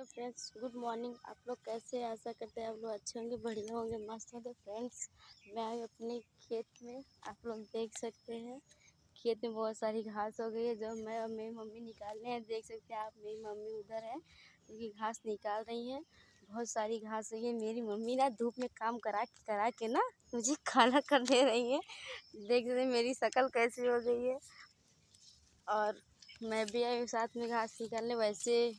Hello friends, good morning. आप लोग कैसे हैं? आशा करते हैं आप लोग अच्छे होंगे, बढ़िया होंगे, मस्त होंगे। फ्रेंड्स, मैं आई अपने खेत में। आप लोग देख सकते हैं खेत में बहुत सारी घास हो गई है, जो मैं और मेरी मम्मी निकाल रहे हैं। देख सकते हैं आप, मेरी मम्मी उधर है क्योंकि घास निकाल रही हैं। बहुत सारी घास हुई है। मेरी मम्मी ना धूप में काम करा के ना मुझे खाना कर दे रही है। देख सकते हैं मेरी शक्ल कैसी हो गई है। और मैं भी आई साथ में घास निकालने। वैसे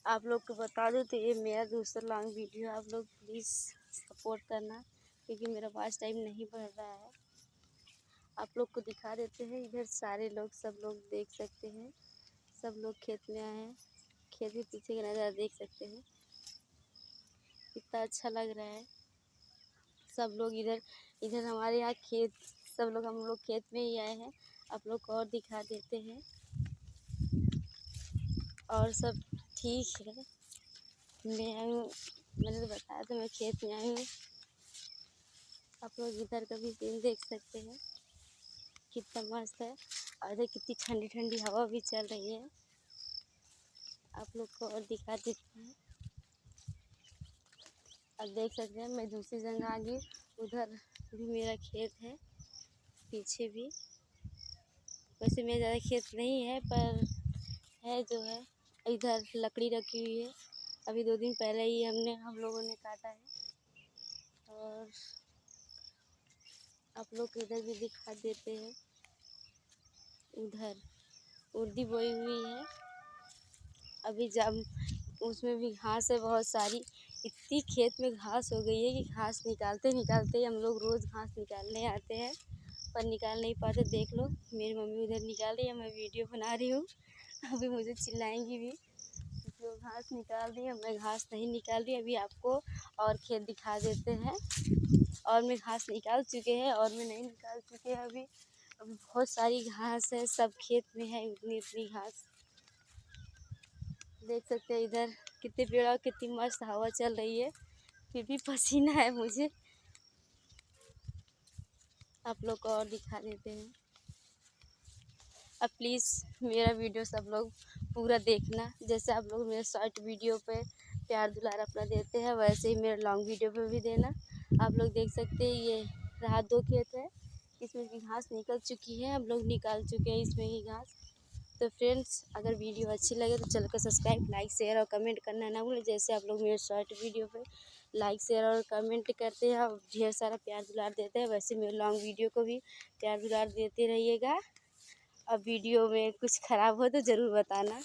आप लोग को बता दूं तो ये मेरा दूसरा लॉन्ग वीडियो। आप लोग प्लीज़ सपोर्ट करना क्योंकि मेरा वॉच टाइम नहीं बढ़ रहा है। आप लोग को दिखा देते हैं। इधर सारे लोग, सब लोग देख सकते हैं। सब लोग खेत में आए हैं। खेत के पीछे का नज़ारा देख सकते हैं, कितना अच्छा लग रहा है। सब लोग इधर इधर हमारे यहाँ खेत, सब लोग हम लोग खेत में ही आए हैं। आप लोग को और दिखा देते हैं। और सब ठीक है। मैं आई हूँ, मैंने तो बताया था मैं खेत में आई हूँ। आप लोग इधर का भी सीन देख सकते हैं, कितना मस्त है। और इधर कितनी ठंडी ठंडी हवा भी चल रही है। आप लोग को और दिखा देते हैं। अब देख सकते हैं मैं दूसरी जगह आ गई। उधर भी मेरा खेत है, पीछे भी। वैसे मेरा ज़्यादा खेत नहीं है, पर है जो है। इधर लकड़ी रखी हुई है, अभी 2 दिन पहले ही हम लोगों ने काटा है। और आप लोग इधर भी दिखा देते हैं। उधर उर्दी बोई हुई है, अभी जब उसमें भी घास है बहुत सारी। इतनी खेत में घास हो गई है कि घास निकालते निकालते हम लोग रोज़ घास निकालने आते हैं, पर निकाल नहीं पाते। देख लो मेरी मम्मी उधर निकाल रही है, मैं वीडियो बना रही हूँ। अभी मुझे चिल्लाएंगी भी क्योंकि वो घास निकाल रही है, मैं घास नहीं निकाल रही। अभी आपको और खेत दिखा देते हैं। और मैं घास निकाल चुके हैं और मैं नहीं निकाल चुके हैं अभी बहुत सारी घास है, सब खेत में है इतनी इतनी घास। देख सकते हैं इधर कितने पेड़ और कितनी मस्त हवा चल रही है, फिर भी पसीना है मुझे। आप लोग को और दिखा देते हैं। अब प्लीज़ मेरा वीडियो सब लोग पूरा देखना। जैसे आप लोग मेरे शॉर्ट वीडियो पे प्यार दुलार अपना देते हैं, वैसे ही मेरे लॉन्ग वीडियो पे भी देना। आप लोग देख सकते हैं ये रहा 2 खेत है, इसमें की घास निकल चुकी है। हम लोग निकाल चुके हैं इसमें की घास। तो फ्रेंड्स, अगर वीडियो अच्छी लगे तो चैनल को सब्सक्राइब, लाइक, शेयर और कमेंट करना ना भूलें। जैसे आप लोग मेरे शॉर्ट वीडियो पे लाइक, शेयर और कमेंट करते हैं और ढेर सारा प्यार दुलार देते हैं, वैसे मेरे लॉन्ग वीडियो को भी प्यार दुलार देते रहिएगा। अब वीडियो में कुछ ख़राब हो तो ज़रूर बताना।